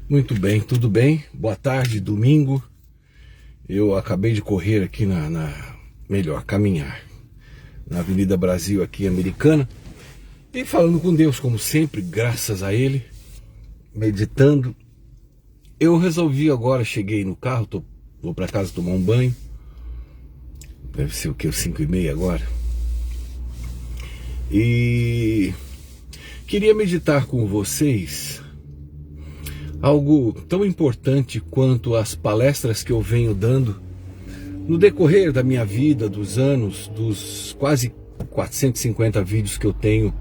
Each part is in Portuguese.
Muito bem, tudo bem? Boa tarde, domingo. Eu acabei de correr aqui caminhar na Avenida Brasil aqui, Americana, e falando com Deus, como sempre, graças a Ele, meditando. Eu resolvi agora, cheguei no carro, vou para casa tomar um banho. Deve ser o que, 5h30 agora. E queria meditar com vocês algo tão importante quanto as palestras que eu venho dando no decorrer da minha vida, dos anos, dos quase 450 vídeos que eu tenho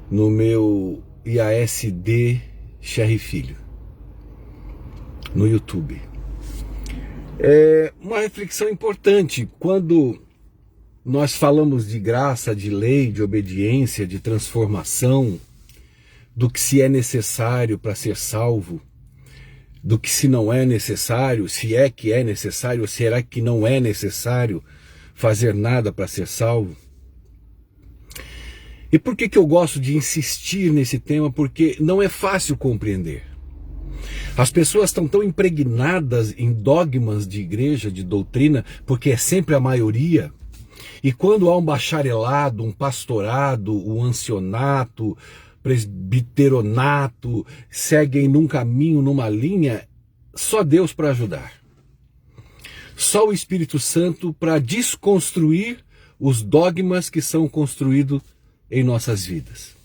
no meu IASD Cherry Filho, no YouTube. É uma reflexão importante quando nós falamos de graça, de lei, de obediência, de transformação, do que se é necessário para ser salvo, do que se não é necessário, se é que é necessário, ou será que não é necessário fazer nada para ser salvo. E por que eu gosto de insistir nesse tema? Porque não é fácil compreender. As pessoas estão tão impregnadas em dogmas de igreja, de doutrina, porque é sempre a maioria. E quando há um bacharelado, um pastorado, um ancianato, presbiteronato, seguem num caminho, numa linha, só Deus para ajudar. Só o Espírito Santo para desconstruir os dogmas que são construídos em nossas vidas.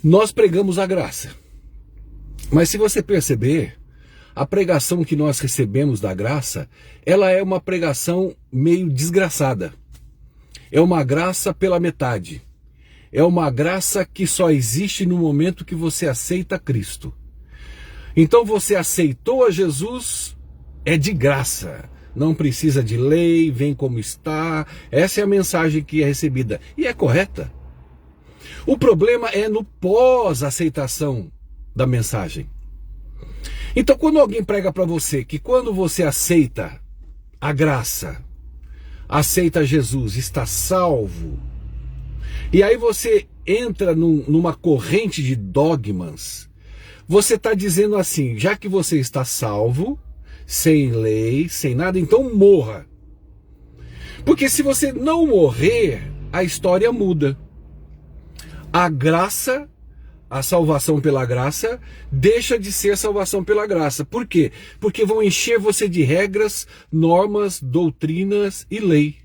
Nós pregamos a graça. Mas se você perceber, a pregação que nós recebemos da graça, ela é uma pregação meio desgraçada. É uma graça pela metade. É uma graça que só existe no momento que você aceita Cristo. Então você aceitou a Jesus, é de graça. Não precisa de lei, vem como está. Essa é a mensagem que é recebida. E é correta. O problema é no pós-aceitação da mensagem. Então quando alguém prega para você que quando você aceita a graça, aceita Jesus, está salvo, e aí você entra numa corrente de dogmas, você está dizendo assim, já que você está salvo, sem lei, sem nada, então morra. Porque se você não morrer, a história muda. A graça, a salvação pela graça, deixa de ser salvação pela graça. Por quê? Porque vão encher você de regras, normas, doutrinas e lei.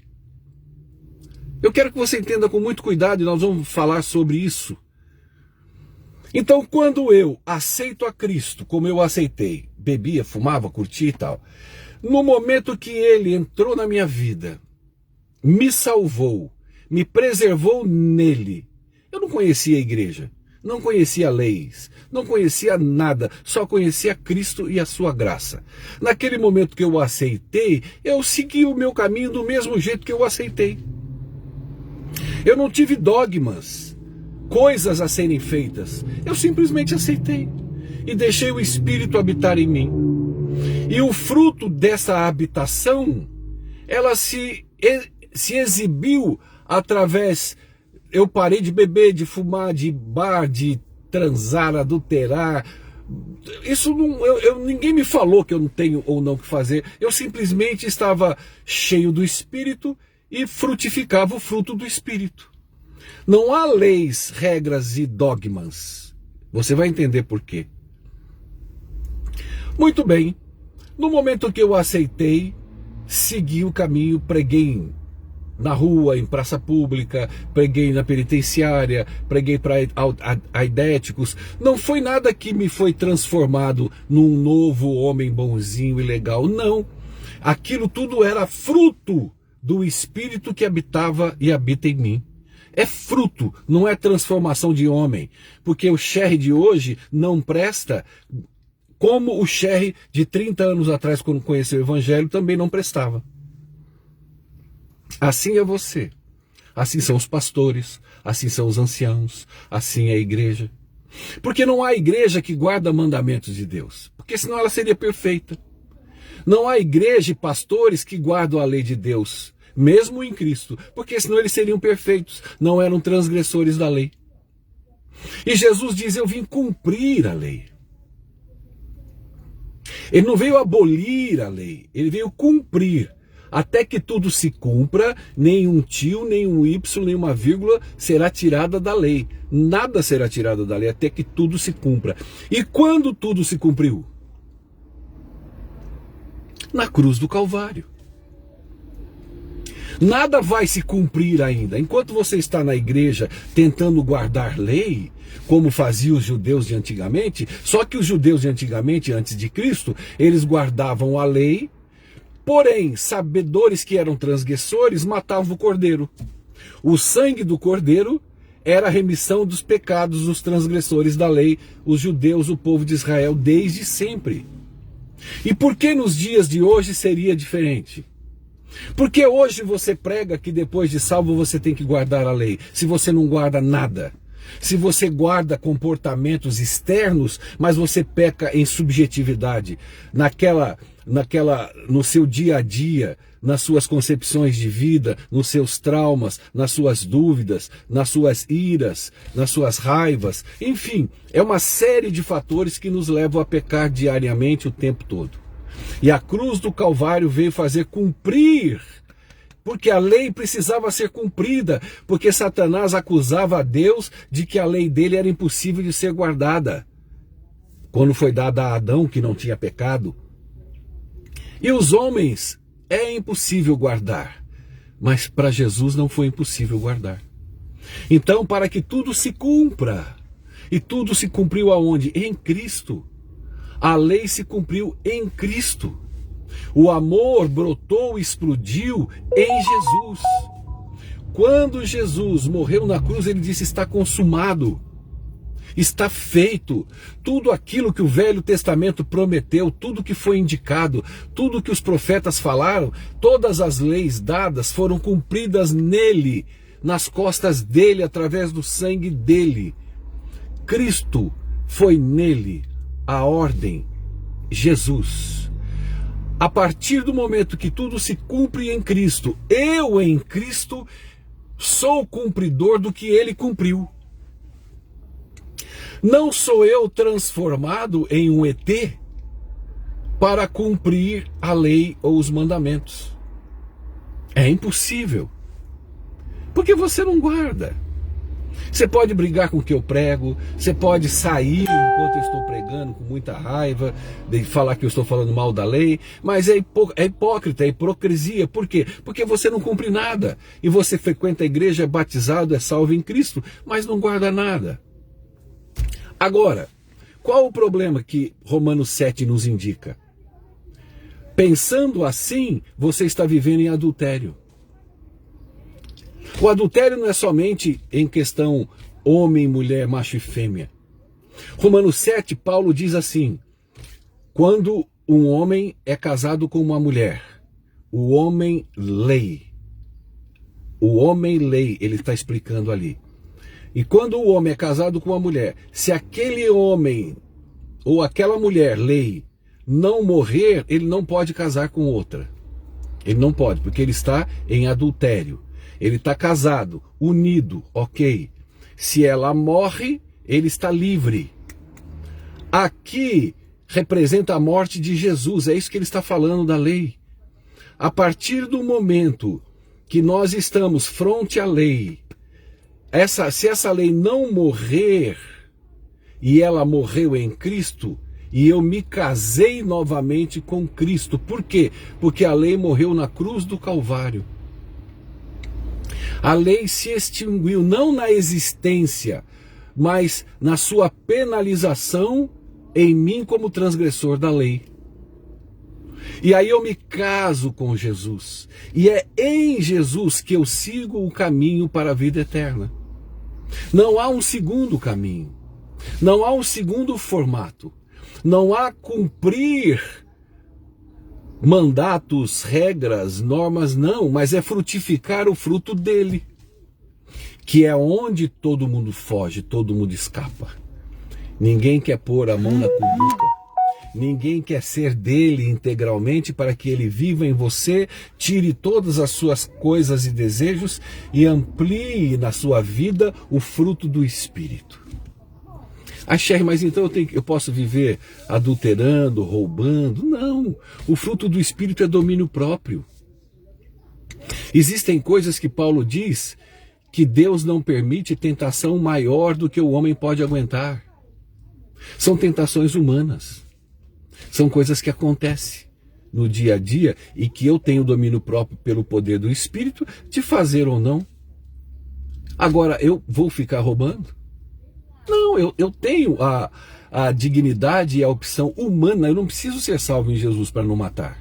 Eu quero que você entenda com muito cuidado e nós vamos falar sobre isso. Então, quando eu aceito a Cristo, como eu aceitei, bebia, fumava, curtia e tal, no momento que Ele entrou na minha vida, me salvou, me preservou nele, eu não conhecia a igreja, não conhecia leis, não conhecia nada, só conhecia Cristo e a sua graça. Naquele momento que eu o aceitei, eu segui o meu caminho do mesmo jeito que eu o aceitei. Eu não tive dogmas, coisas a serem feitas. Eu simplesmente aceitei e deixei o Espírito habitar em mim. E o fruto dessa habitação, ela se exibiu através... Eu parei de beber, de fumar, de bar, de transar, adulterar. Isso não, ninguém me falou que eu não tenho ou não que fazer. Eu simplesmente estava cheio do Espírito e frutificava o fruto do Espírito. Não há leis, regras e dogmas. Você vai entender por quê. Muito bem. No momento que eu aceitei, segui o caminho, preguei na rua, em praça pública, preguei na penitenciária, preguei para aidéticos. Não foi nada que me foi transformado num novo homem bonzinho e legal. Não. Aquilo tudo era fruto do Espírito que habitava e habita em mim. É fruto, não é transformação de homem. Porque o Cherry de hoje não presta como o Cherry de 30 anos atrás, quando conheceu o Evangelho, também não prestava. Assim é você. Assim são os pastores, assim são os anciãos, assim é a igreja. Porque não há igreja que guarda mandamentos de Deus. Porque senão ela seria perfeita. Não há igreja e pastores que guardam a lei de Deus, mesmo em Cristo, porque senão eles seriam perfeitos, não eram transgressores da lei. E Jesus diz, eu vim cumprir a lei. Ele não veio abolir a lei, ele veio cumprir. Até que tudo se cumpra, nenhum tio, nenhum Y, nenhuma vírgula será tirada da lei. Nada será tirado da lei até que tudo se cumpra. E quando tudo se cumpriu? Na cruz do Calvário. Nada vai se cumprir ainda. Enquanto você está na igreja tentando guardar lei, como faziam os judeus de antigamente, só que os judeus de antigamente, antes de Cristo, eles guardavam a lei, porém, sabedores que eram transgressores, matavam o cordeiro. O sangue do cordeiro era a remissão dos pecados dos transgressores da lei, os judeus, o povo de Israel, desde sempre. E por que nos dias de hoje seria diferente? Porque hoje você prega que depois de salvo você tem que guardar a lei, se você não guarda nada. Se você guarda comportamentos externos, mas você peca em subjetividade, no seu dia a dia, nas suas concepções de vida, nos seus traumas, nas suas dúvidas, nas suas iras, nas suas raivas, enfim, é uma série de fatores que nos levam a pecar diariamente o tempo todo. E a cruz do Calvário veio fazer cumprir, porque a lei precisava ser cumprida, porque Satanás acusava a Deus de que a lei dele era impossível de ser guardada, quando foi dada a Adão, que não tinha pecado. E os homens é impossível guardar, mas para Jesus não foi impossível guardar. Então, para que tudo se cumpra, e tudo se cumpriu aonde? Em Cristo. A lei se cumpriu em Cristo. O amor brotou e explodiu em Jesus. Quando Jesus morreu na cruz, ele disse: está consumado, está feito. Tudo aquilo que o Velho Testamento prometeu, tudo que foi indicado, tudo que os profetas falaram, todas as leis dadas foram cumpridas nele, nas costas dele, através do sangue dele. Cristo foi nele. A ordem, Jesus. A partir do momento que tudo se cumpre em Cristo, eu em Cristo sou cumpridor do que ele cumpriu. Não sou eu transformado em um ET para cumprir a lei ou os mandamentos. É impossível. Porque você não guarda. Você pode brigar com o que eu prego, você pode sair enquanto eu estou pregando com muita raiva, de falar que eu estou falando mal da lei, mas é hipócrita, é hipocrisia. Por quê? Porque você não cumpre nada. E você frequenta a igreja, é batizado, é salvo em Cristo, mas não guarda nada. Agora, qual o problema que Romanos 7 nos indica? Pensando assim, você está vivendo em adultério. O adultério não é somente em questão homem, mulher, macho e fêmea. Romanos 7, Paulo diz assim: quando um homem é casado com uma mulher, o homem lei. O homem lei, ele está explicando ali. E quando o homem é casado com uma mulher, se aquele homem ou aquela mulher lei não morrer, ele não pode casar com outra. Ele não pode, porque ele está em adultério. Ele está casado, unido, ok. Se ela morre, ele está livre. Aqui representa a morte de Jesus, é isso que ele está falando da lei. A partir do momento que nós estamos fronte à lei, se essa lei não morrer, e ela morreu em Cristo, e eu me casei novamente com Cristo. Por quê? Porque a lei morreu na cruz do Calvário. A lei se extinguiu, não na existência, mas na sua penalização em mim como transgressor da lei. E aí eu me caso com Jesus. E é em Jesus que eu sigo o caminho para a vida eterna. Não há um segundo caminho. Não há um segundo formato. Não há cumprir mandatos, regras, normas, não, mas é frutificar o fruto dele, que é onde todo mundo foge, todo mundo escapa. Ninguém quer pôr a mão na cumbuca, ninguém quer ser dele integralmente para que ele viva em você, tire todas as suas coisas e desejos e amplie na sua vida o fruto do Espírito. Ah, Sherry, mas então eu posso viver adulterando, roubando? Não, o fruto do Espírito é domínio próprio. Existem coisas que Paulo diz que Deus não permite tentação maior do que o homem pode aguentar. São tentações humanas. São coisas que acontecem no dia a dia e que eu tenho domínio próprio pelo poder do Espírito de fazer ou não. Agora, eu vou ficar roubando? Não, eu tenho a dignidade e a opção humana. Eu não preciso ser salvo em Jesus para não matar.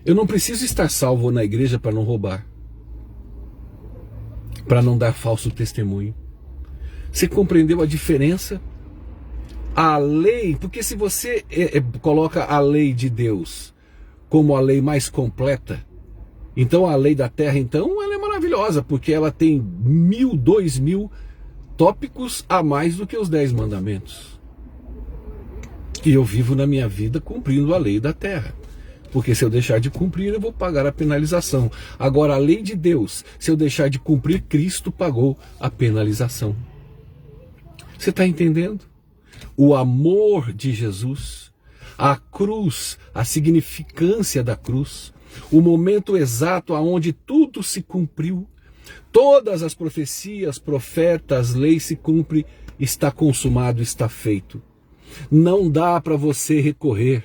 Eu não preciso estar salvo na igreja para não roubar, para não dar falso testemunho. Você compreendeu a diferença? A lei, porque se você coloca a lei de Deus como a lei mais completa, então a lei da terra, então, ela é maravilhosa, porque ela tem 1.000, 2.000 tópicos a mais do que os 10 mandamentos. E eu vivo na minha vida cumprindo a lei da terra. Porque se eu deixar de cumprir, eu vou pagar a penalização. Agora, a lei de Deus, se eu deixar de cumprir, Cristo pagou a penalização. Você está entendendo? O amor de Jesus, a cruz, a significância da cruz, o momento exato aonde tudo se cumpriu, todas as profecias, profetas, leis se cumprem, está consumado, está feito. Não dá para você recorrer.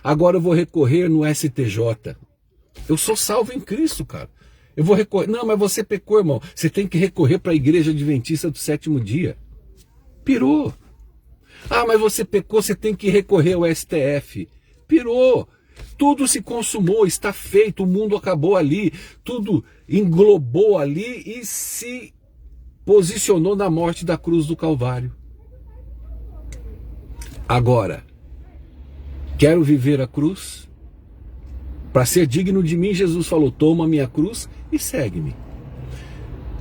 Agora eu vou recorrer no STJ. Eu sou salvo em Cristo, cara. Eu vou recorrer. Não, mas você pecou, irmão. Você tem que recorrer para a Igreja Adventista do Sétimo Dia. Pirou. Ah, mas você pecou, você tem que recorrer ao STF. Pirou. Tudo se consumou, está feito, o mundo acabou ali, tudo englobou ali e se posicionou na morte da cruz do Calvário. Agora, quero viver a cruz? Para ser digno de mim, Jesus falou, toma a minha cruz e segue-me.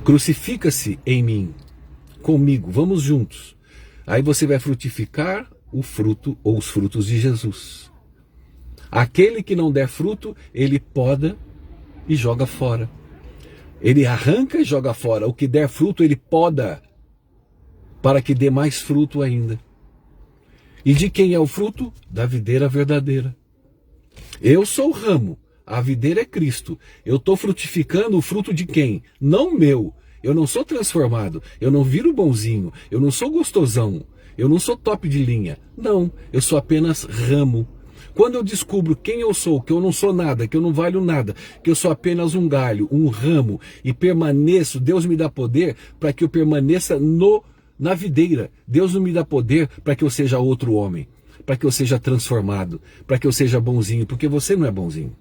Crucifica-se em mim, comigo, vamos juntos. Aí você vai frutificar o fruto ou os frutos de Jesus. Aquele que não der fruto, ele poda e joga fora. Ele arranca e joga fora. O que der fruto, ele poda, para que dê mais fruto ainda. E de quem é o fruto? Da videira verdadeira. Eu sou o ramo, a videira é Cristo. Eu estou frutificando o fruto de quem? Não meu. Eu não sou transformado, eu não viro bonzinho, eu não sou gostosão, eu não sou top de linha. Não, eu sou apenas ramo. Quando eu descubro quem eu sou, que eu não sou nada, que eu não valho nada, que eu sou apenas um galho, um ramo, e permaneço, Deus me dá poder para que eu permaneça na videira. Deus não me dá poder para que eu seja outro homem, para que eu seja transformado, para que eu seja bonzinho, porque você não é bonzinho.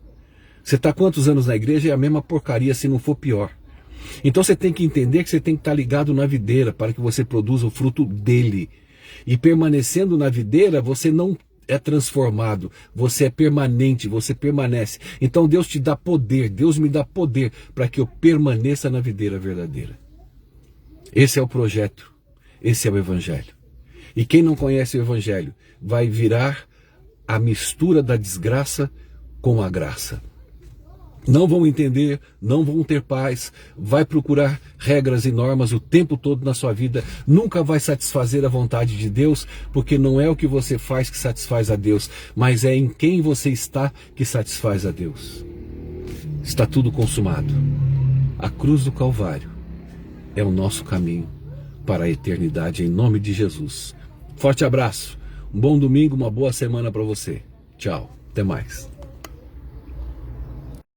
Você está quantos anos na igreja e é a mesma porcaria, se não for pior. Então você tem que entender que você tem que estar ligado na videira para que você produza o fruto dele. E permanecendo na videira, você não é transformado, você é permanente, você permanece. Então Deus te dá poder, Deus me dá poder para que eu permaneça na videira verdadeira. Esse é o projeto, esse é o Evangelho. E quem não conhece o Evangelho vai virar a mistura da desgraça com a graça. Não vão entender, não vão ter paz, vai procurar regras e normas o tempo todo na sua vida, nunca vai satisfazer a vontade de Deus, porque não é o que você faz que satisfaz a Deus, mas é em quem você está que satisfaz a Deus. Está tudo consumado. A cruz do Calvário é o nosso caminho para a eternidade, em nome de Jesus. Forte abraço, um bom domingo, uma boa semana para você. Tchau, até mais.